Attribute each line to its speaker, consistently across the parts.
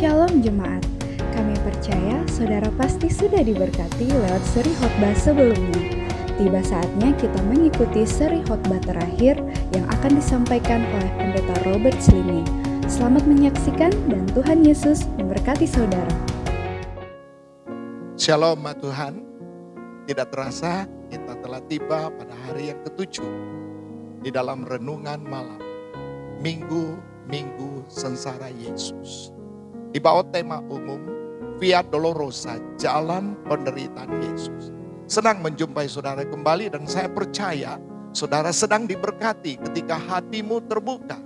Speaker 1: Shalom Jemaat, kami percaya saudara pasti sudah diberkati lewat seri khotbah sebelumnya. Tiba saatnya kita mengikuti seri khotbah terakhir yang akan disampaikan oleh Pendeta Robert Slining. Selamat menyaksikan dan Tuhan Yesus memberkati saudara.
Speaker 2: Shalom Tuhan, tidak terasa kita telah tiba pada hari yang ketujuh di dalam renungan malam Minggu Sengsara Yesus. Di bawah tema umum Via Dolorosa, Jalan Penderitaan Yesus. Senang menjumpai saudara kembali dan saya percaya saudara sedang diberkati ketika hatimu terbuka.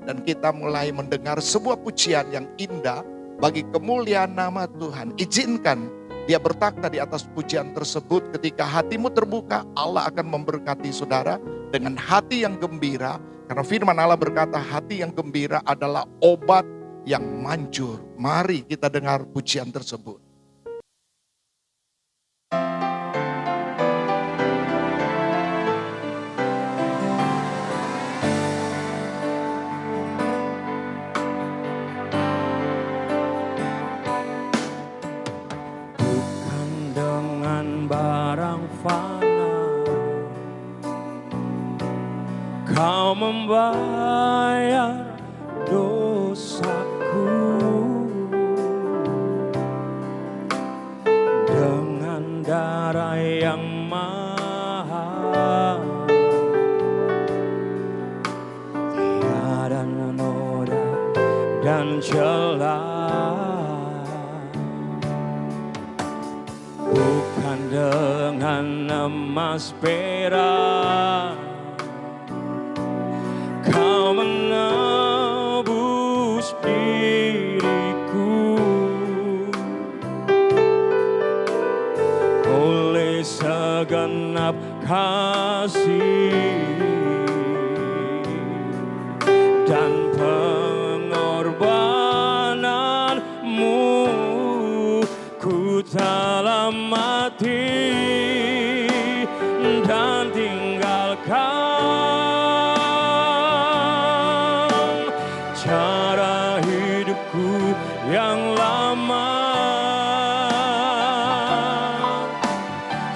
Speaker 2: Dan kita mulai mendengar sebuah pujian yang indah bagi kemuliaan nama Tuhan. Izinkan dia bertakhta di atas pujian tersebut. Ketika hatimu terbuka, Allah akan memberkati saudara dengan hati yang gembira. Karena firman Allah berkata hati yang gembira adalah obat yang manjur. Mari kita dengar pujian tersebut.
Speaker 3: Bukan dengan barang fana Kau membayar dosaku, dengan darah yang mahal, tiada noda dan celah. Bukan dengan emas perak Kau menebus diriku, oleh segenap kasih dan pengorbananmu, ku telah mati dan tinggalkan cara hidupku yang lama.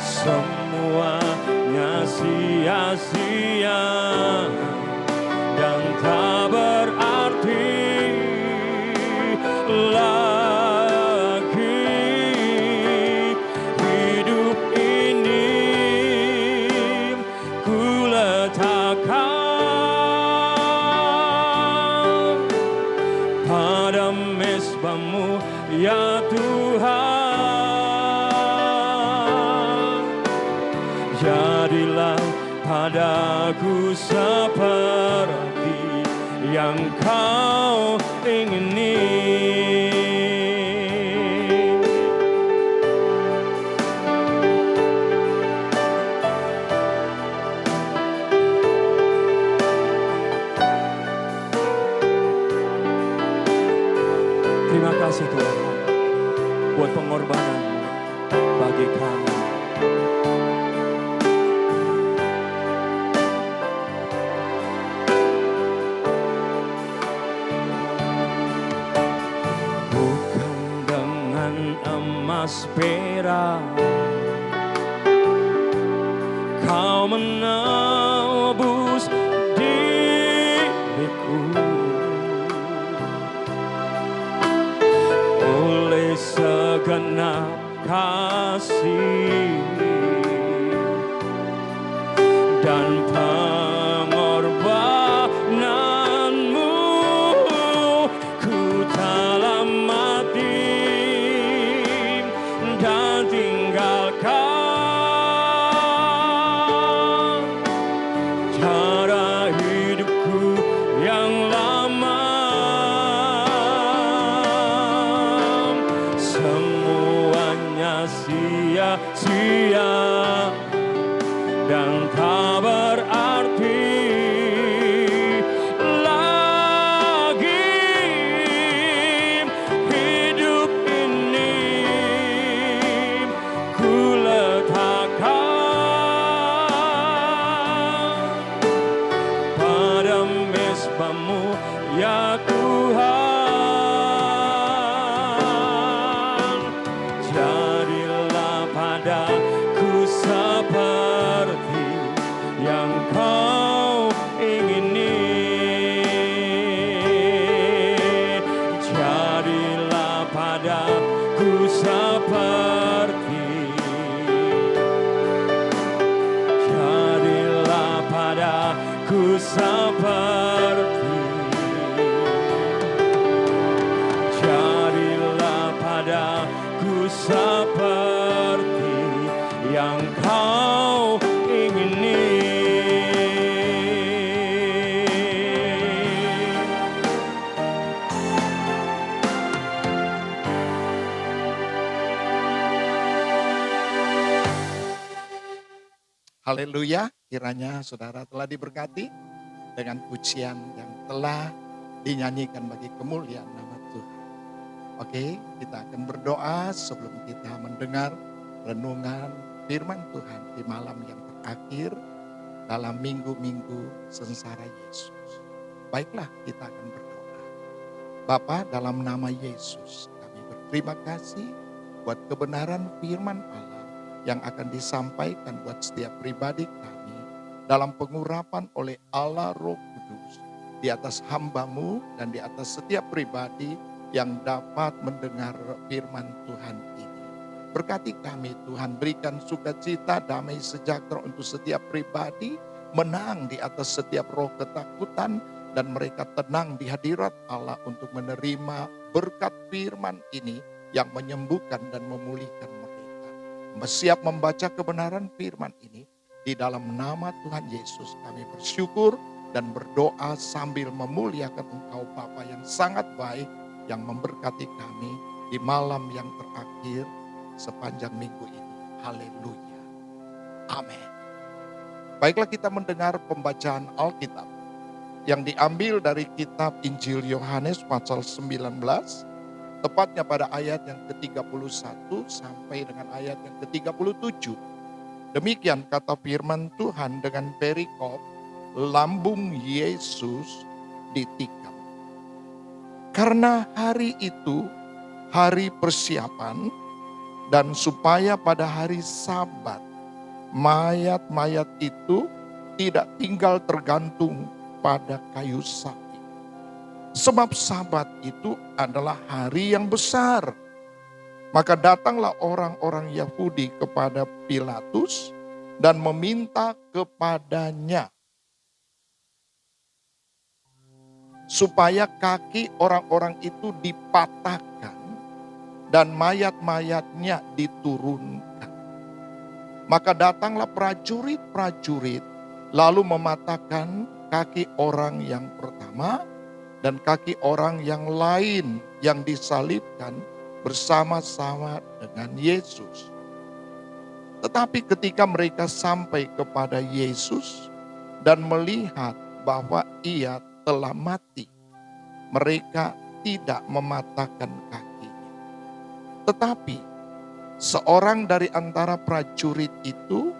Speaker 3: Semuanya sia-sia dan tak berarti lagi. Hidup ini ku letakkan pada mezbah-Mu ya Tuhan. Jadilah padaku seperti yang Kau ingini. Terima kasih Tuhan buat pengorbanan bagi kami. Bukan dengan emas perak Kau menebus diriku, oleh segenap kasih dan pengorbananmu, ku telah mati dan tinggalkan cara hidupku yang lama. Semuanya sia-sia dan tak berarti lagi. Hidup ini ku letakkan pada mezbah-Mu ya Tuhan.
Speaker 2: Haleluya, kiranya saudara telah diberkati dengan pujian yang telah dinyanyikan bagi kemuliaan nama Tuhan. Oke, kita akan berdoa sebelum kita mendengar renungan firman Tuhan di malam yang terakhir dalam minggu-minggu sengsara Yesus. Baiklah, kita akan berdoa. Bapa, dalam nama Yesus, kami berterima kasih buat kebenaran firman Allah yang akan disampaikan buat setiap pribadi kami dalam pengurapan oleh Allah Roh Kudus di atas hamba-Mu dan di atas setiap pribadi yang dapat mendengar firman Tuhan ini. Berkati kami Tuhan, berikan sukacita, damai sejahtera untuk setiap pribadi, menang di atas setiap roh ketakutan, dan mereka tenang di hadirat Allah untuk menerima berkat firman ini yang menyembuhkan dan memulihkan mereka. Siap membaca kebenaran firman ini. Di dalam nama Tuhan Yesus kami bersyukur dan berdoa sambil memuliakan Engkau Bapa yang sangat baik, yang memberkati kami di malam yang terakhir sepanjang minggu ini. Haleluya. Amin. Baiklah, kita mendengar pembacaan Alkitab yang diambil dari kitab Injil Yohanes pasal 19, tepatnya pada ayat yang ke-31 sampai dengan ayat yang ke-37. Demikian kata firman Tuhan dengan perikop, lambung Yesus ditikam. Karena hari itu hari persiapan, dan supaya pada hari Sabat mayat-mayat itu tidak tinggal tergantung pada kayu salib. Sebab Sabat itu adalah hari yang besar. Maka datanglah orang-orang Yahudi kepada Pilatus dan meminta kepadanya supaya kaki orang-orang itu dipatahkan dan mayat-mayatnya diturunkan. Maka datanglah prajurit-prajurit lalu mematahkan kaki orang yang pertama dan kaki orang yang lain yang disalibkan bersama-sama dengan Yesus. Tetapi ketika mereka sampai kepada Yesus dan melihat bahwa ia telah mati, mereka tidak mematahkan kakinya. Tetapi seorang dari antara prajurit itu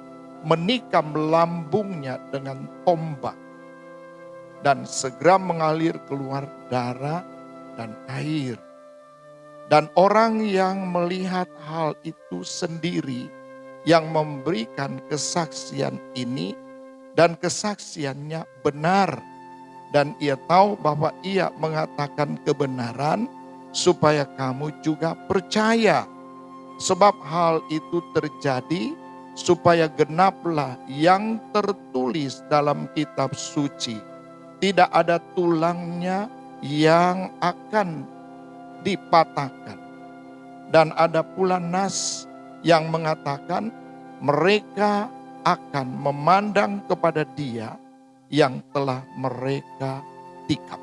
Speaker 2: menikam lambungnya dengan tombak, dan segera mengalir keluar darah dan air. Dan orang yang melihat hal itu sendiri, yang memberikan kesaksian ini, dan kesaksiannya benar. Dan ia tahu bahwa ia mengatakan kebenaran, supaya kamu juga percaya. Sebab hal itu terjadi, supaya genaplah yang tertulis dalam kitab suci. Tidak ada tulangnya yang akan dipatahkan. Dan ada pula nas yang mengatakan mereka akan memandang kepada Dia yang telah mereka tikam.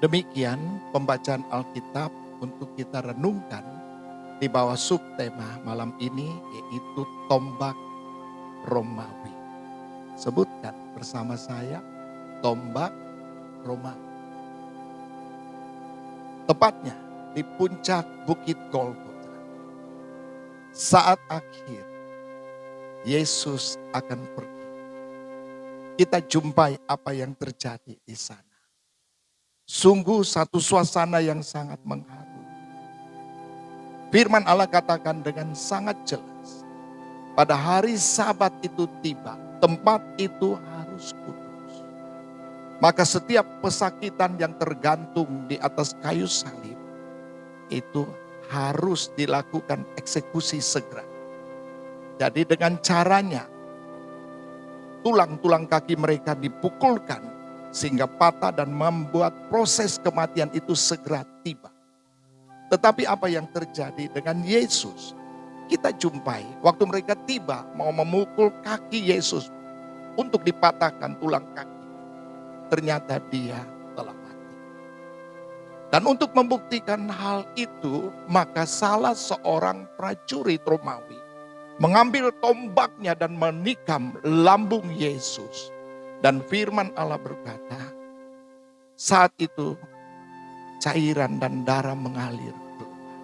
Speaker 2: Demikian pembacaan Alkitab untuk kita renungkan di bawah subtema malam ini, yaitu tombak Romawi. Sebutkan bersama saya, tombak Romawi. Tepatnya di puncak Bukit Golgota. Saat akhir, Yesus akan pergi. Kita jumpai apa yang terjadi di sana. Sungguh satu suasana yang sangat mengharu. Firman Allah katakan dengan sangat jelas, pada hari Sabat itu tiba, tempat itu harus kudus. Maka setiap pesakitan yang tergantung di atas kayu salib itu harus dilakukan eksekusi segera. Jadi dengan caranya tulang-tulang kaki mereka dipukulkan sehingga patah dan membuat proses kematian itu segera tiba. Tetapi apa yang terjadi dengan Yesus? Kita jumpai waktu mereka tiba mau memukul kaki Yesus untuk dipatahkan tulang kaki. Ternyata dia telah mati. Dan untuk membuktikan hal itu, maka salah seorang prajurit Romawi mengambil tombaknya dan menikam lambung Yesus. Dan firman Allah berkata, saat itu cairan dan darah mengalir keluar.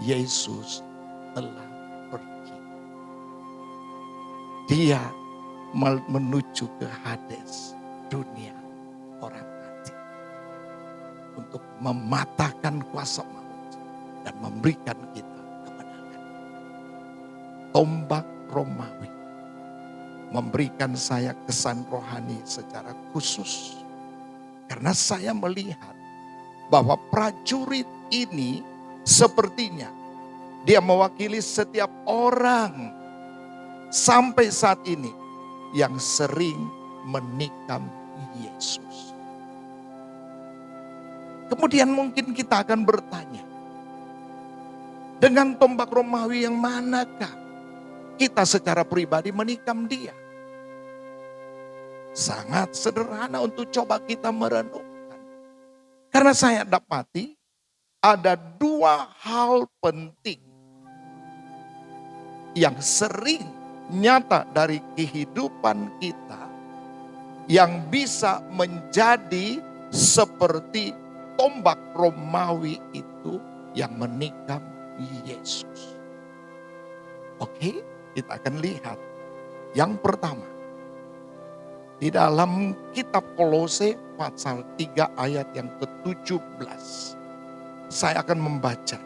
Speaker 2: Yesus telah pergi. Dia menuju ke Hades, dunia orang mati, untuk mematahkan kuasa maut dan memberikan kita kemenangan. Tombak Romawi memberikan saya kesan rohani secara khusus, karena saya melihat bahwa prajurit ini sepertinya dia mewakili setiap orang sampai saat ini yang sering menikam Yesus. Kemudian mungkin kita akan bertanya, dengan tombak Romawi yang manakah kita secara pribadi menikam dia? Sangat sederhana untuk coba kita merenungkan. Karena saya dapati ada dua hal penting yang sering nyata dari kehidupan kita yang bisa menjadi seperti tombak Romawi itu yang menikam Yesus. Oke, kita akan lihat. Yang pertama, di dalam kitab Kolose pasal 3 ayat yang ke-17. Saya akan membaca.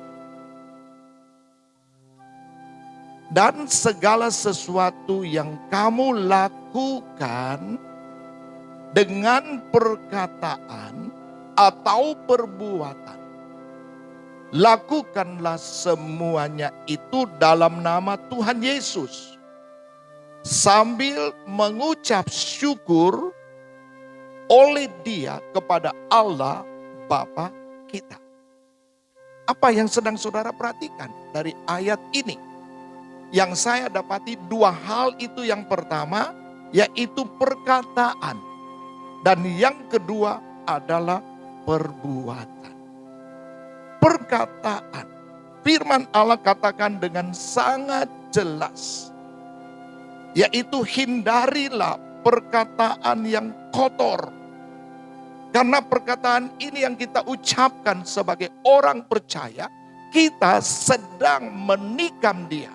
Speaker 2: Dan segala sesuatu yang kamu lakukan dengan perkataan atau perbuatan, lakukanlah semuanya itu dalam nama Tuhan Yesus, sambil mengucap syukur oleh Dia kepada Allah Bapa kita. Apa yang sedang saudara perhatikan dari ayat ini? Yang saya dapati dua hal itu. Yang pertama yaitu perkataan, dan yang kedua adalah perbuatan. Perkataan, firman Allah katakan dengan sangat jelas, yaitu hindarilah perkataan yang kotor. Karena perkataan ini yang kita ucapkan sebagai orang percaya, kita sedang menikam dia.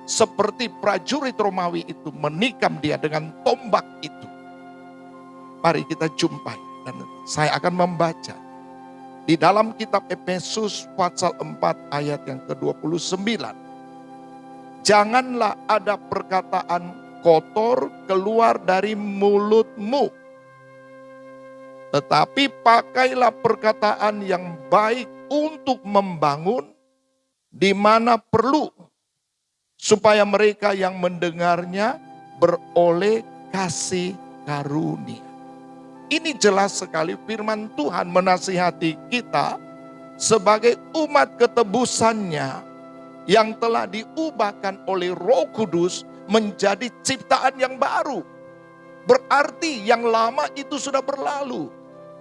Speaker 2: Seperti prajurit Romawi itu menikam dia dengan tombak itu. Mari kita jumpai, dan saya akan membaca di dalam kitab Efesus pasal 4 ayat yang ke-29. Janganlah ada perkataan kotor keluar dari mulutmu, tetapi pakailah perkataan yang baik untuk membangun di mana perlu, supaya mereka yang mendengarnya beroleh kasih karunia. Ini jelas sekali firman Tuhan menasihati kita sebagai umat ketebusannya yang telah diubahkan oleh Roh Kudus menjadi ciptaan yang baru. Berarti yang lama itu sudah berlalu.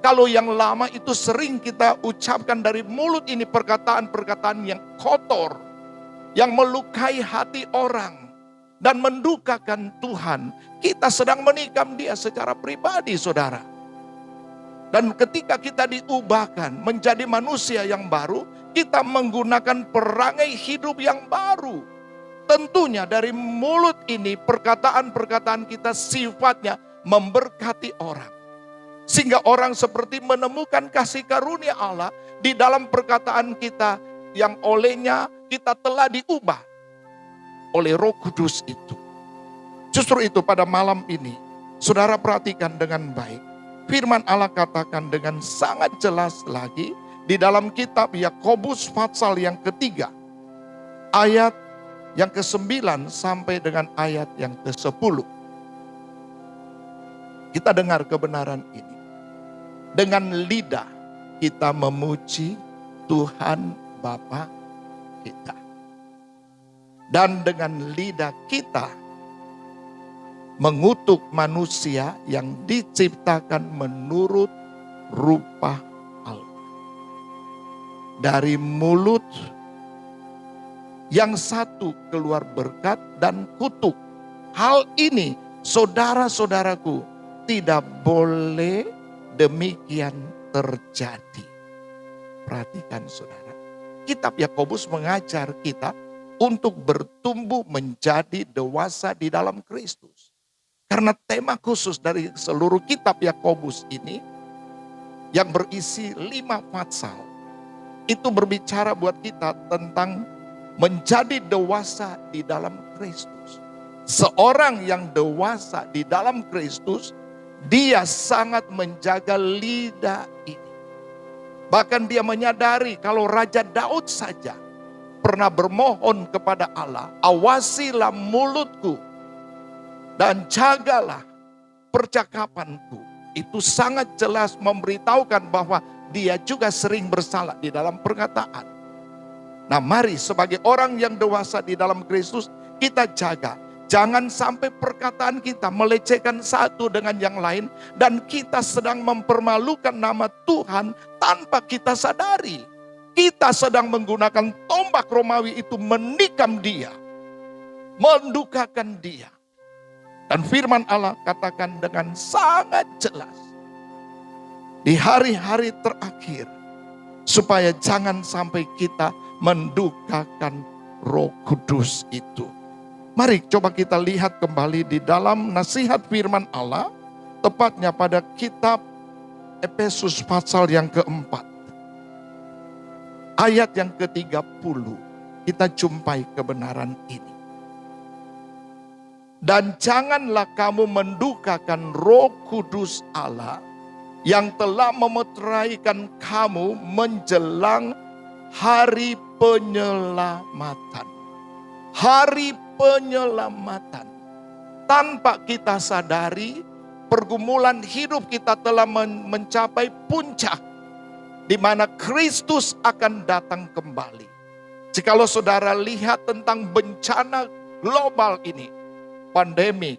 Speaker 2: Kalau yang lama itu sering kita ucapkan dari mulut ini perkataan-perkataan yang kotor, yang melukai hati orang dan mendukakan Tuhan. Kita sedang menikam dia secara pribadi, saudara. Dan ketika kita diubahkan menjadi manusia yang baru, kita menggunakan perangai hidup yang baru. Tentunya dari mulut ini perkataan-perkataan kita sifatnya memberkati orang. Sehingga orang seperti menemukan kasih karunia Allah di dalam perkataan kita yang olehnya kita telah diubah oleh Roh Kudus itu. Justru itu pada malam ini, saudara perhatikan dengan baik. Firman Allah katakan dengan sangat jelas lagi di dalam kitab Yakobus pasal yang ketiga, ayat yang ke-9 sampai dengan ayat yang ke-10. Kita dengar kebenaran ini. Dengan lidah kita memuji Tuhan Bapa kita. Dan dengan lidah kita mengutuk manusia yang diciptakan menurut rupa Allah. Dari mulut Yang satu keluar berkat dan kutuk. Hal ini saudara-saudaraku tidak boleh demikian terjadi. Perhatikan saudara. Kitab Yakobus mengajar kita untuk bertumbuh menjadi dewasa di dalam Kristus. Karena tema khusus dari seluruh kitab Yakobus ini yang berisi 5 pasal. Itu berbicara buat kita tentang menjadi dewasa di dalam Kristus. Seorang yang dewasa di dalam Kristus, dia sangat menjaga lidah ini. Bahkan dia menyadari kalau Raja Daud saja pernah bermohon kepada Allah, awasilah mulutku dan jagalah percakapanku. Itu sangat jelas memberitahukan bahwa dia juga sering bersalah di dalam perkataan. Nah, mari sebagai orang yang dewasa di dalam Kristus, kita jaga. Jangan sampai perkataan kita melecehkan satu dengan yang lain, dan kita sedang mempermalukan nama Tuhan tanpa kita sadari. Kita sedang menggunakan tombak Romawi itu menikam dia, mendukakan dia. Dan firman Allah katakan dengan sangat jelas, di hari-hari terakhir, supaya jangan sampai kita mendukakan Roh Kudus itu. Mari coba kita lihat kembali di dalam nasihat firman Allah, tepatnya pada kitab Efesus pasal yang keempat. Ayat yang ke-30, kita jumpai kebenaran ini. Dan janganlah kamu mendukakan Roh Kudus Allah yang telah memeteraikan kamu menjelang hari penyelamatan. Hari penyelamatan. Tanpa kita sadari, pergumulan hidup kita telah mencapai puncak, di mana Kristus akan datang kembali. Jikalau saudara lihat tentang bencana global ini, pandemi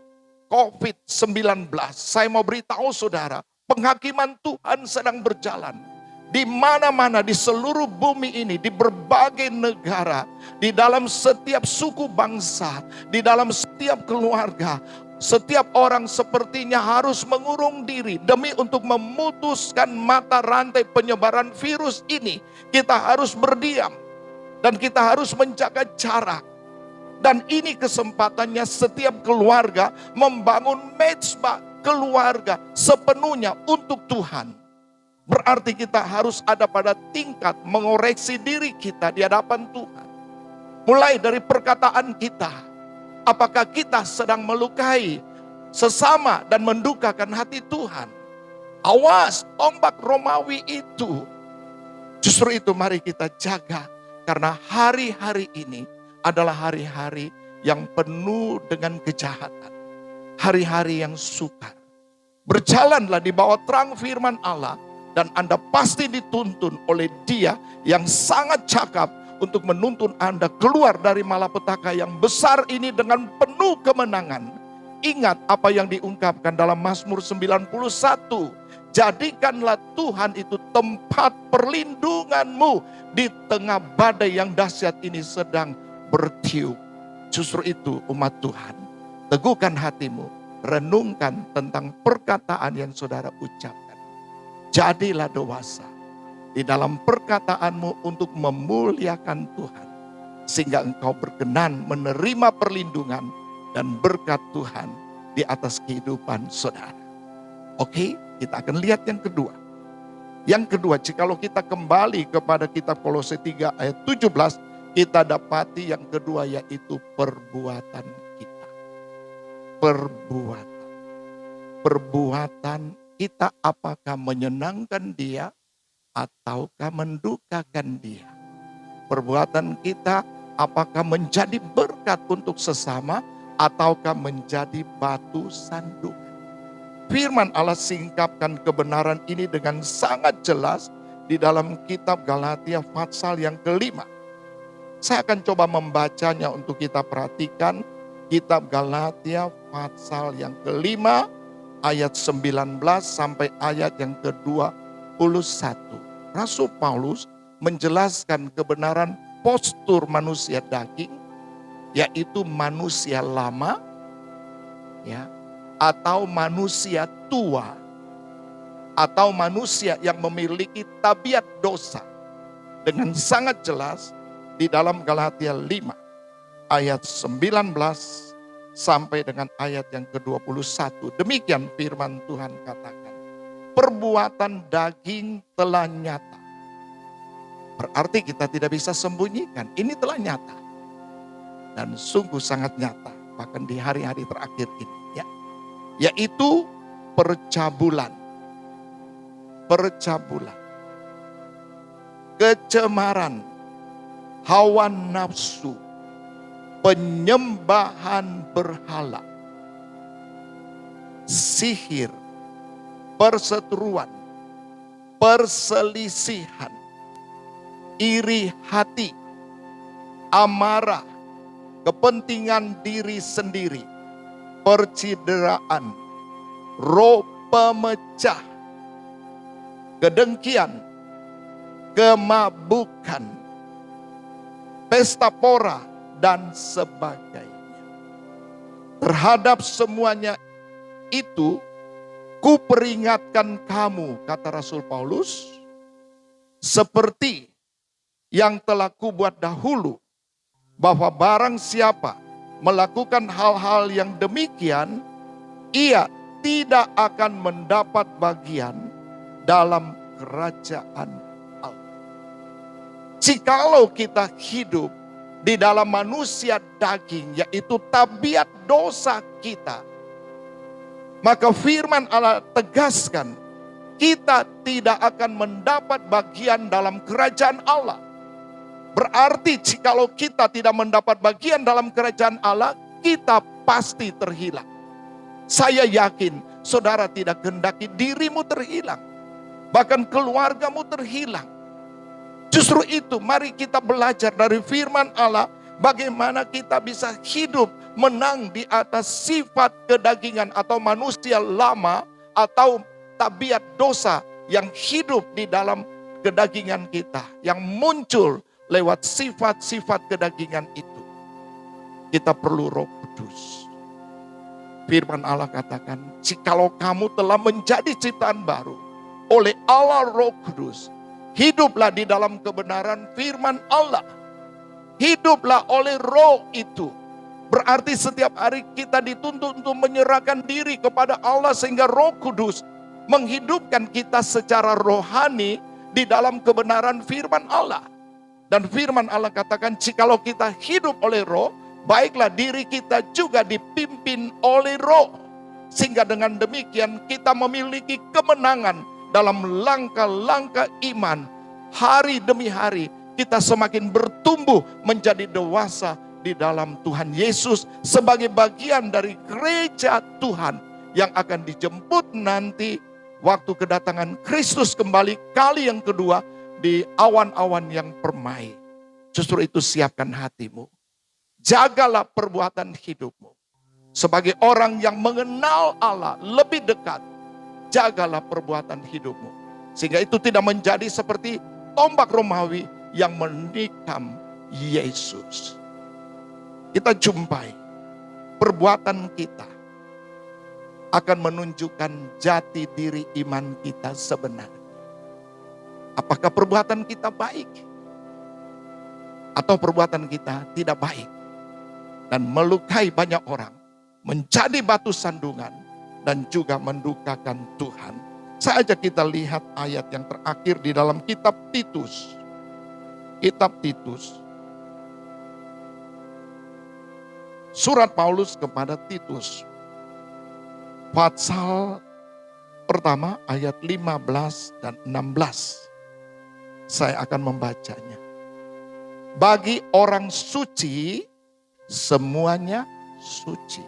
Speaker 2: COVID-19, saya mau beritahu saudara, penghakiman Tuhan sedang berjalan. Di mana-mana di seluruh bumi ini, di berbagai negara, di dalam setiap suku bangsa, di dalam setiap keluarga, setiap orang sepertinya harus mengurung diri demi untuk memutuskan mata rantai penyebaran virus ini. Kita harus berdiam dan kita harus menjaga jarak. Dan ini kesempatannya setiap keluarga membangun mezbah keluarga sepenuhnya untuk Tuhan. Berarti kita harus ada pada tingkat mengoreksi diri kita di hadapan Tuhan. Mulai dari perkataan kita. Apakah kita sedang melukai sesama dan mendukakan hati Tuhan? Awas, tombak Romawi itu. Justru itu mari kita jaga. Karena hari-hari ini adalah hari-hari yang penuh dengan kejahatan. Hari-hari yang sukar. Berjalanlah di bawah terang firman Allah. Dan Anda pasti dituntun oleh Dia yang sangat cakap untuk menuntun Anda keluar dari malapetaka yang besar ini dengan penuh kemenangan. Ingat apa yang diungkapkan dalam Mazmur 91. Jadikanlah Tuhan itu tempat perlindunganmu di tengah badai yang dahsyat ini sedang bertiup. Justru itu umat Tuhan, teguhkan hatimu, renungkan tentang perkataan yang saudara ucapkan. Jadilah dewasa di dalam perkataanmu untuk memuliakan Tuhan. Sehingga engkau berkenan menerima perlindungan dan berkat Tuhan di atas kehidupan saudara. Oke, kita akan lihat yang kedua. Yang kedua, jikalau kita kembali kepada kitab Kolose 3 ayat 17, kita dapati yang kedua yaitu perbuatan kita. Perbuatan. Perbuatan kita apakah menyenangkan Dia ataukah mendukakan Dia? Perbuatan kita apakah menjadi berkat untuk sesama ataukah menjadi batu sandukan? Firman Allah singkapkan kebenaran ini dengan sangat jelas di dalam kitab Galatia pasal yang kelima. Saya akan coba membacanya untuk kita perhatikan. Kitab Galatia pasal yang kelima ayat 19 sampai ayat yang ke-21. Rasul Paulus menjelaskan kebenaran postur manusia daging, yaitu manusia lama, ya, atau manusia tua, atau manusia yang memiliki tabiat dosa. Dengan sangat jelas di dalam Galatia 5 ayat 19 sampai dengan ayat yang ke-21. Demikian firman Tuhan katakan, perbuatan daging telah nyata. Berarti kita tidak bisa sembunyikan, ini telah nyata. Dan sungguh sangat nyata, bahkan di hari-hari terakhir ini, ya, yaitu percabulan, kecemaran, hawa nafsu, penyembahan berhala, sihir, perseteruan, perselisihan, iri hati, amarah, kepentingan diri sendiri, percideraan, roh pemecah, kedengkian, kemabukan, pesta pora, dan sebagainya. Terhadap semuanya itu, kuperingatkan kamu, kata Rasul Paulus, seperti yang telah kubuat dahulu, bahwa barang siapa melakukan hal-hal yang demikian, ia tidak akan mendapat bagian dalam kerajaan Allah. Jikalau kita hidup di dalam manusia daging, yaitu tabiat dosa kita, maka firman Allah tegaskan, kita tidak akan mendapat bagian dalam kerajaan Allah. Berarti jikalau kita tidak mendapat bagian dalam kerajaan Allah, kita pasti terhilang. Saya yakin saudara tidak kehendaki dirimu terhilang, bahkan keluargamu terhilang. Justru itu mari kita belajar dari firman Allah, bagaimana kita bisa hidup menang di atas sifat kedagingan atau manusia lama atau tabiat dosa yang hidup di dalam kedagingan kita, yang muncul lewat sifat-sifat kedagingan itu. Kita perlu Roh Kudus. Firman Allah katakan, jikalau kamu telah menjadi ciptaan baru oleh Allah Roh Kudus, hiduplah di dalam kebenaran firman Allah. Hiduplah oleh Roh itu. Berarti setiap hari kita dituntut untuk menyerahkan diri kepada Allah, sehingga Roh Kudus menghidupkan kita secara rohani di dalam kebenaran firman Allah. Dan firman Allah katakan, jikalau kita hidup oleh Roh, baiklah diri kita juga dipimpin oleh Roh. Sehingga dengan demikian kita memiliki kemenangan dalam langkah-langkah iman. Hari demi hari kita semakin bertumbuh menjadi dewasa di dalam Tuhan Yesus sebagai bagian dari gereja Tuhan yang akan dijemput nanti waktu kedatangan Kristus kembali kali yang kedua di awan-awan yang permai. Justru itu siapkan hatimu. Jagalah perbuatan hidupmu. Sebagai orang yang mengenal Allah lebih dekat, jagalah perbuatan hidupmu. Sehingga itu tidak menjadi seperti tombak Romawi yang menikam Yesus. Kita jumpai perbuatan kita akan menunjukkan jati diri iman kita sebenarnya. Apakah perbuatan kita baik? Atau perbuatan kita tidak baik? Dan melukai banyak orang, menjadi batu sandungan, dan juga mendukakan Tuhan. Saja kita lihat ayat yang terakhir di dalam kitab Titus. Kitab Titus. Surat Paulus kepada Titus. Pasal pertama ayat 15 dan 16. Saya akan membacanya. Bagi orang suci, semuanya suci.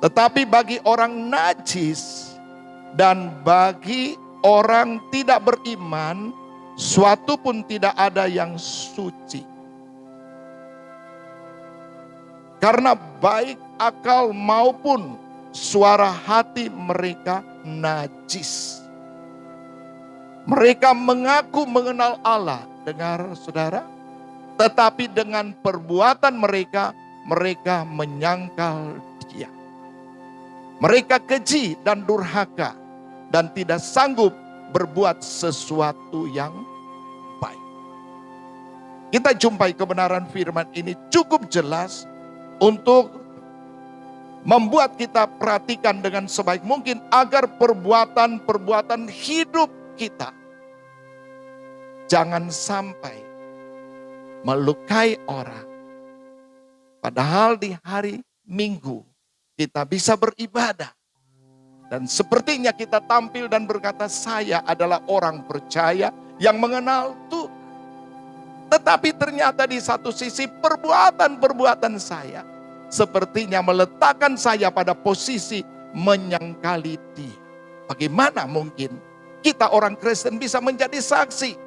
Speaker 2: Tetapi bagi orang najis dan bagi orang tidak beriman, suatu pun tidak ada yang suci. Karena baik akal maupun suara hati mereka najis. Mereka mengaku mengenal Allah. Dengar saudara, Tetapi dengan perbuatan mereka, mereka menyangkal Dia. Mereka keji dan durhaka dan tidak sanggup berbuat sesuatu yang baik. Kita jumpai kebenaran firman ini cukup jelas untuk membuat kita perhatikan dengan sebaik mungkin agar perbuatan-perbuatan hidup kita jangan sampai melukai orang. Padahal di hari Minggu kita bisa beribadah. Dan sepertinya kita tampil dan berkata, saya adalah orang percaya yang mengenal Tuhan. Tetapi ternyata di satu sisi perbuatan-perbuatan saya sepertinya meletakkan saya pada posisi menyangkali Dia. Bagaimana mungkin kita orang Kristen bisa menjadi saksi?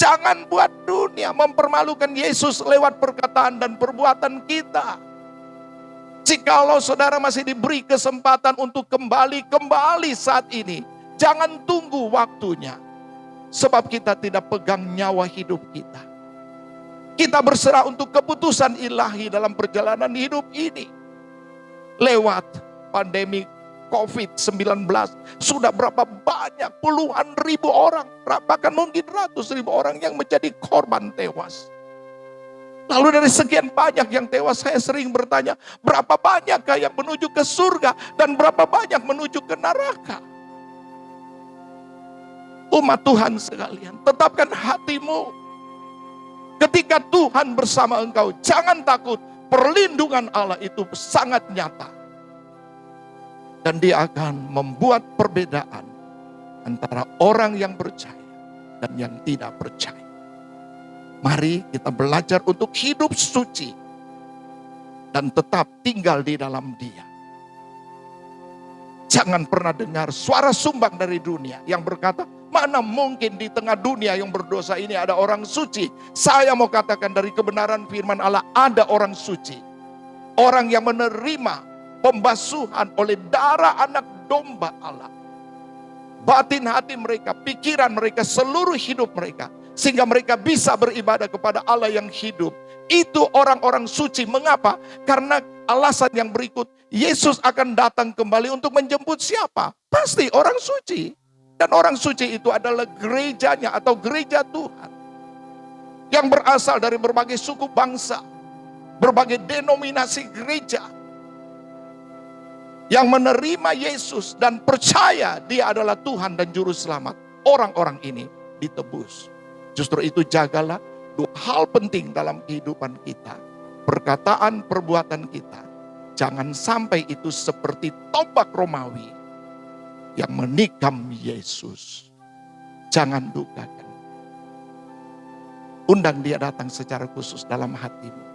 Speaker 2: Jangan buat dunia mempermalukan Yesus lewat perkataan dan perbuatan kita. Jikalau saudara masih diberi kesempatan untuk kembali saat ini, jangan tunggu waktunya. Sebab kita tidak pegang nyawa hidup kita. Kita berserah untuk keputusan ilahi dalam perjalanan hidup ini. Lewat pandemi COVID-19, sudah berapa banyak puluhan ribu orang, bahkan mungkin ratus ribu orang yang menjadi korban tewas. Lalu dari sekian banyak yang tewas, saya sering bertanya, berapa banyakkah yang menuju ke surga dan berapa banyak menuju ke neraka? Umat Tuhan sekalian, tetapkan hatimu. Ketika Tuhan bersama engkau, jangan takut. Perlindungan Allah itu sangat nyata. Dan Dia akan membuat perbedaan antara orang yang percaya dan yang tidak percaya. Mari kita belajar untuk hidup suci dan tetap tinggal di dalam Dia. Jangan pernah dengar suara sumbang dari dunia yang berkata, mana mungkin di tengah dunia yang berdosa ini ada orang suci. Saya mau katakan dari kebenaran firman Allah, ada orang suci. Orang yang menerima pembasuhan oleh darah anak domba Allah. Batin hati mereka, pikiran mereka, seluruh hidup mereka. Sehingga mereka bisa beribadah kepada Allah yang hidup. Itu orang-orang suci. Mengapa? Karena alasan yang berikut. Yesus akan datang kembali untuk menjemput siapa? Pasti orang suci. Dan orang suci itu adalah gerejanya atau gereja Tuhan. Yang berasal dari berbagai suku bangsa. Berbagai denominasi gereja. Yang menerima Yesus dan percaya Dia adalah Tuhan dan Juru Selamat. Orang-orang ini ditebus. Justru itu jagalah dua hal penting dalam kehidupan kita. Perkataan, perbuatan kita. Jangan sampai itu seperti tombak Romawi yang menikam Yesus. Jangan dukakan. Undang Dia datang secara khusus dalam hatimu.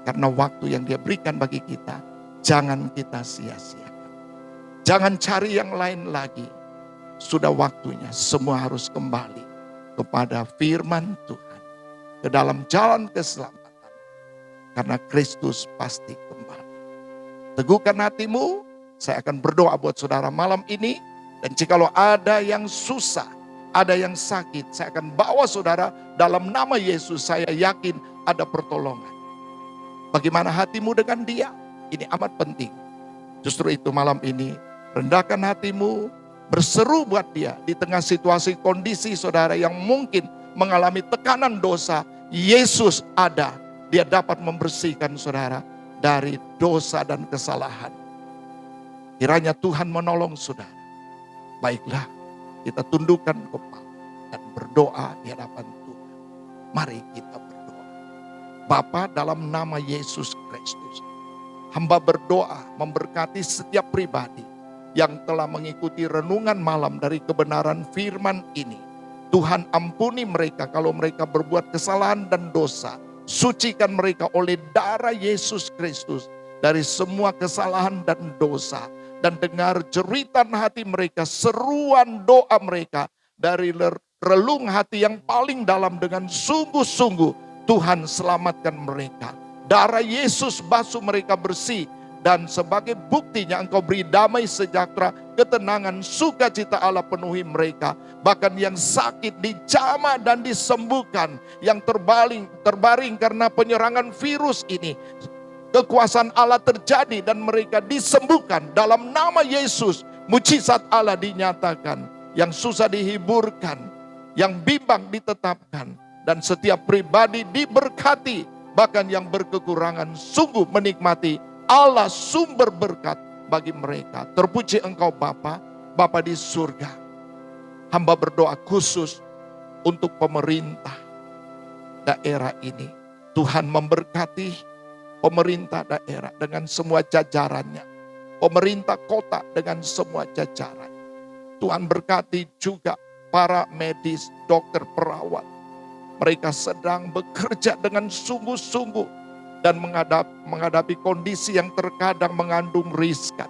Speaker 2: Karena waktu yang Dia berikan bagi kita, jangan kita sia-siakan. Jangan cari yang lain lagi. Sudah waktunya semua harus kembali kepada firman Tuhan. Ke dalam jalan keselamatan. Karena Kristus pasti kembali. Teguhkan hatimu. Saya akan berdoa buat saudara malam ini. Dan jikalau ada yang susah, ada yang sakit, saya akan bawa saudara dalam nama Yesus. Saya yakin ada pertolongan. Bagaimana hatimu dengan Dia? Ini amat penting. Justru itu malam ini, rendahkan hatimu, berseru buat Dia. Di tengah situasi kondisi saudara yang mungkin mengalami tekanan dosa, Yesus ada. Dia dapat membersihkan saudara dari dosa dan kesalahan. Kiranya Tuhan menolong saudara. Baiklah, kita tundukkan kepala dan berdoa di hadapan Tuhan. Mari kita berdoa. Bapa, dalam nama Yesus Kristus, hamba berdoa memberkati setiap pribadi yang telah mengikuti renungan malam dari kebenaran firman ini. Tuhan, ampuni mereka kalau mereka berbuat kesalahan dan dosa. Sucikan mereka oleh darah Yesus Kristus dari semua kesalahan dan dosa. Dan dengar jeritan hati mereka, seruan doa mereka dari relung hati yang paling dalam dengan sungguh-sungguh. Tuhan, selamatkan mereka. Darah Yesus basuh mereka bersih Dan sebagai buktinya Engkau beri damai sejahtera, ketenangan, sukacita Allah penuhi mereka. Bahkan yang sakit dijamah dan disembuhkan, yang terbaring karena penyerangan virus ini, kekuasaan Allah terjadi dan mereka disembuhkan dalam nama Yesus. Mujizat Allah dinyatakan, yang susah dihiburkan, yang bimbang ditetapkan, dan setiap pribadi diberkati. Bahkan yang berkekurangan sungguh menikmati Allah sumber berkat bagi mereka. Terpuji Engkau Bapa, Bapa di surga. Hamba berdoa khusus untuk pemerintah daerah ini. Tuhan memberkati pemerintah daerah dengan semua jajarannya. Pemerintah kota dengan semua jajaran. Tuhan berkati juga para medis, dokter, perawat. Mereka sedang bekerja dengan sungguh-sungguh dan menghadapi kondisi yang terkadang mengandung riskan.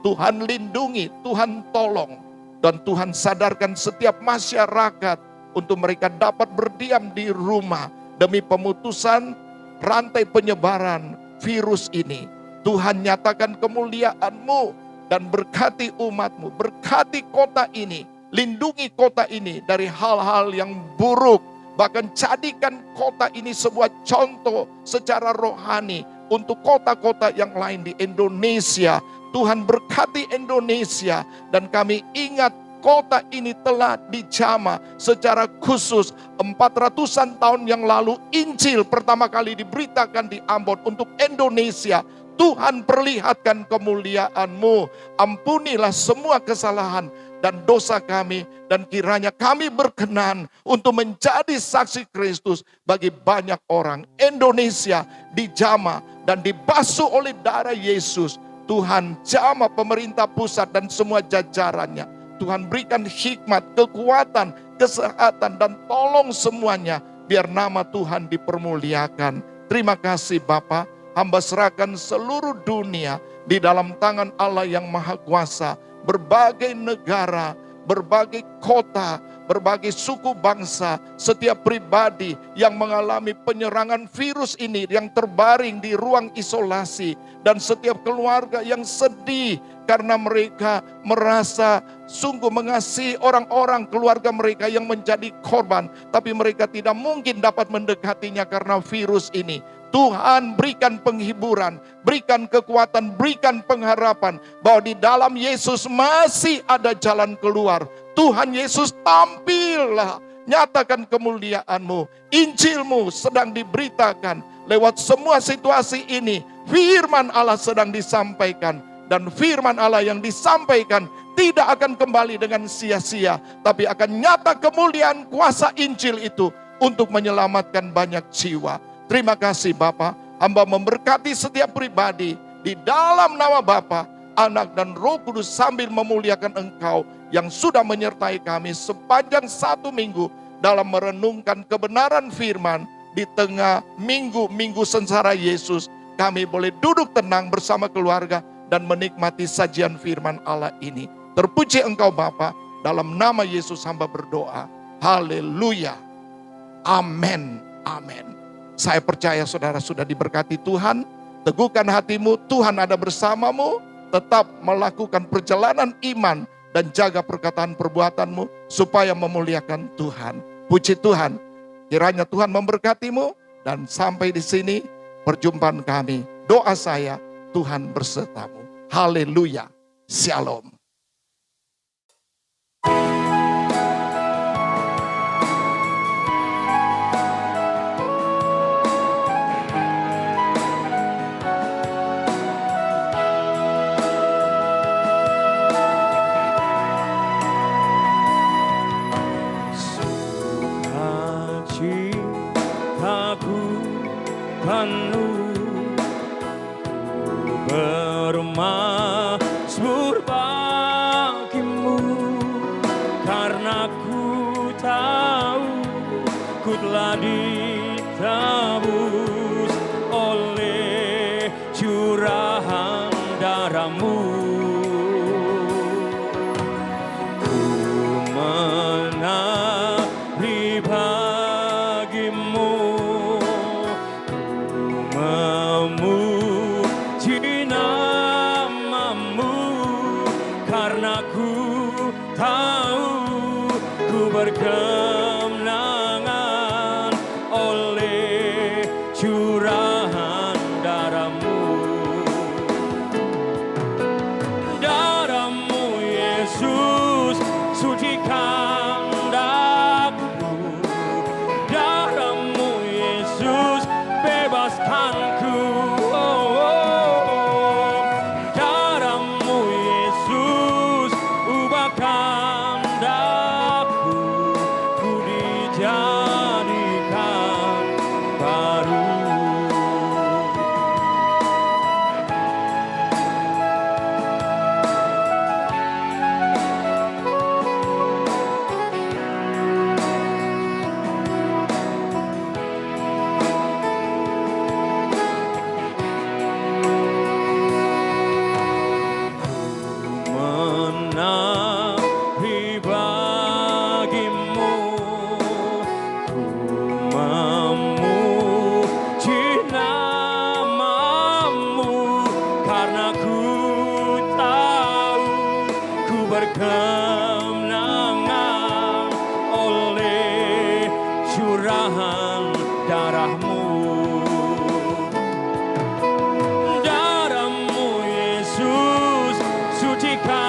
Speaker 2: Tuhan lindungi, Tuhan tolong, dan Tuhan sadarkan setiap masyarakat untuk mereka dapat berdiam di rumah demi pemutusan rantai penyebaran virus ini. Tuhan nyatakan kemuliaan-Mu dan berkati umat-Mu, berkati kota ini, lindungi kota ini dari hal-hal yang buruk. Bahkan jadikan kota ini sebuah contoh secara rohani untuk kota-kota yang lain di Indonesia. Tuhan berkati Indonesia, dan kami ingat kota ini telah dijamah secara khusus 400-an tahun yang lalu. Injil pertama kali diberitakan di Ambon untuk Indonesia. Tuhan perlihatkan kemuliaan-Mu. Ampunilah semua kesalahan dan dosa kami, dan kiranya kami berkenan untuk menjadi saksi Kristus bagi banyak orang. Indonesia dijamah dan dibasuh oleh darah Yesus. Tuhan jamah pemerintah pusat dan semua jajarannya. Tuhan berikan hikmat, kekuatan, kesehatan, dan tolong semuanya biar nama Tuhan dipermuliakan. Terima kasih Bapa. Hamba serahkan seluruh dunia di dalam tangan Allah yang Maha Kuasa. Berbagai negara, berbagai kota, berbagai suku bangsa, setiap pribadi yang mengalami penyerangan virus ini, yang terbaring di ruang isolasi, dan setiap keluarga yang sedih karena mereka merasa sungguh mengasihi orang-orang keluarga mereka yang menjadi korban, tapi mereka tidak mungkin dapat mendekatinya karena virus ini. Tuhan berikan penghiburan, berikan kekuatan, berikan pengharapan bahwa di dalam Yesus masih ada jalan keluar. Tuhan Yesus tampillah, nyatakan kemuliaan-Mu. Injil-Mu sedang diberitakan lewat semua situasi ini. Firman Allah sedang disampaikan, dan firman Allah yang disampaikan tidak akan kembali dengan sia-sia, tapi akan nyata kemuliaan kuasa Injil itu untuk menyelamatkan banyak jiwa. Terima kasih Bapa, hamba memberkati setiap pribadi di dalam nama Bapa, Anak, dan Roh Kudus sambil memuliakan Engkau yang sudah menyertai kami sepanjang 1 minggu dalam merenungkan kebenaran firman. Di tengah minggu sengsara Yesus, kami boleh duduk tenang bersama keluarga dan menikmati sajian firman Allah ini. Terpuji Engkau Bapa, dalam nama Yesus hamba berdoa. Haleluya. Amin. Amin. Saya percaya saudara sudah diberkati Tuhan. Teguhkan hatimu, Tuhan ada bersamamu. Tetap melakukan perjalanan iman dan jaga perkataan perbuatanmu supaya memuliakan Tuhan. Puji Tuhan. Kiranya Tuhan memberkatimu, dan sampai di sini perjumpaan kami. Doa saya, Tuhan bersertamu. Haleluya. Shalom.
Speaker 3: Bermasmur ku berkemenangan oleh curahan darah-Mu. Darah-Mu Yesus sucikan daku, darah-Mu Yesus bebaskanku. Darah-Mu Yesus ubahkan daku, ku dijadikan baru. Menari bagimu, ku memuji nama-Mu, karena ku tahu ku berkemenangan oleh curahan darah-Mu. Darah-Mu Yesus sucikan